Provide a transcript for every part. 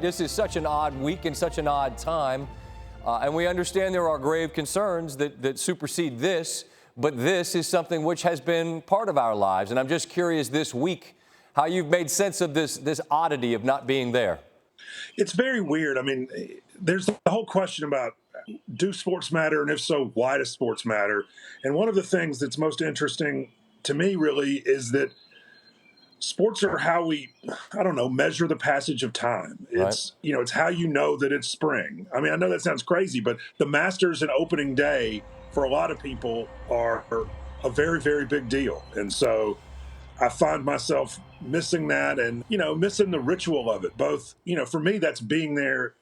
This is such an odd week and such an odd time, and we understand there are grave concerns that supersede this, but this is something which has been part of our lives. And I'm just curious this week how you've made sense of this oddity of not being there. It's very weird. I mean, there's the whole question about, do sports matter, and if so, why does sports matter? And one of the things that's most interesting to me really is that sports are how we, I don't know, measure the passage of time. It's, it's how you know that it's spring. I mean, I know that sounds crazy, but the Masters and opening day for a lot of people are a very, very big deal. And so I find myself missing that and, missing the ritual of it. Both, for me, that's being there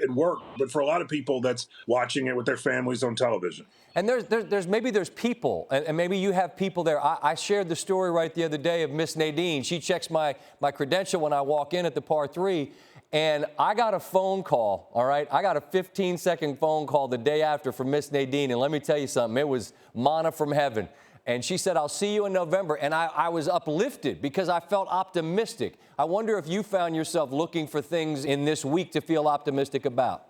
at work, but for a lot of people, that's watching it with their families on television. And there's people, and maybe you have people there. I shared the story right the other day of Miss Nadine. She checks my credential when I walk in at the par 3, and I got a phone call, all right? I got a 15-second phone call the day after from Miss Nadine, and let me tell you something. It was manna from heaven. And she said, I'll see you in November. And I was uplifted because I felt optimistic. I wonder if you found yourself looking for things in this week to feel optimistic about.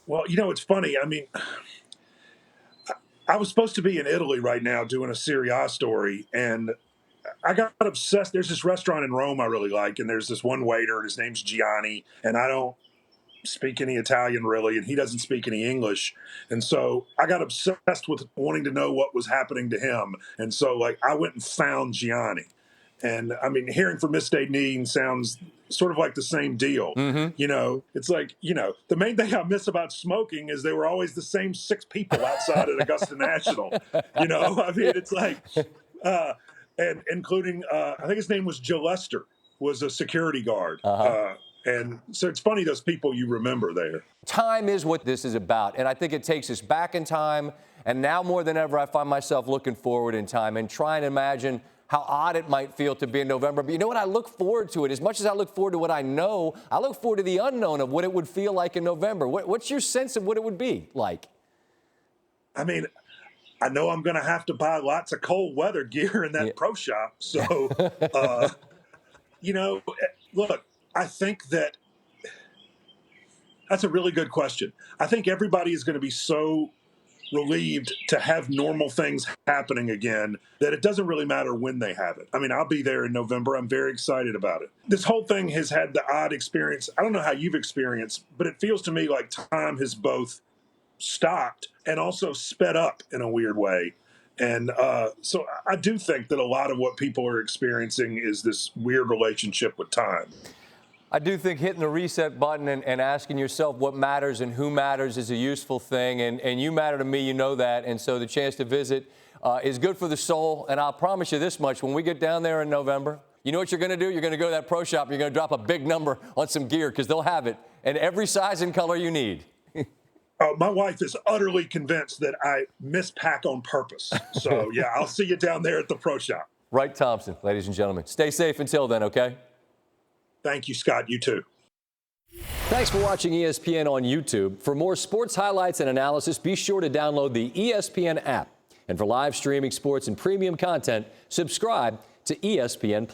Well, it's funny. I mean, I was supposed to be in Italy right now doing a Serie A story, and I got obsessed. There's this restaurant in Rome I really like, and there's this one waiter, and his name's Gianni, and I don't speak any Italian really, and he doesn't speak any English. And so I got obsessed with wanting to know what was happening to him. And so I went and found Gianni. And I mean, hearing from Miss Nadine sounds sort of like the same deal. Mm-hmm. It's like, the main thing I miss about smoking is they were always the same 6 people outside at Augusta National. I mean, it's like, and including, I think his name was Joe Lester, was a security guard. And so it's funny, those people you remember there. Time is what this is about, and I think it takes us back in time, and now more than ever, I find myself looking forward in time and trying to imagine how odd it might feel to be in November. But you know what? I look forward to it. As much as I look forward to what I know, I look forward to the unknown of what it would feel like in November. What's your sense of what it would be like? I mean, I know I'm going to have to buy lots of cold weather gear in that pro shop. So, look, I think that's a really good question. I think everybody is going to be so relieved to have normal things happening again that it doesn't really matter when they have it. I mean, I'll be there in November. I'm very excited about it. This whole thing has had the odd experience. I don't know how you've experienced, but it feels to me like time has both stopped and also sped up in a weird way. And so I do think that a lot of what people are experiencing is this weird relationship with time. I do think hitting the reset button and asking yourself what matters and who matters is a useful thing. And you matter to me, you know that. And so the chance to visit is good for the soul. And I'll promise you this much, when we get down there in November, you know what you're going to do? You're going to go to that pro shop. You're going to drop a big number on some gear because they'll have it in every size and color you need. My wife is utterly convinced that I mispack on purpose. So, yeah, I'll see you down there at the pro shop. Wright Thompson, ladies and gentlemen. Stay safe until then, okay? Thank you, Scott. You too. Thanks for watching ESPN on YouTube. For more sports highlights and analysis, be sure to download the ESPN app. And for live streaming sports and premium content, subscribe to ESPN+.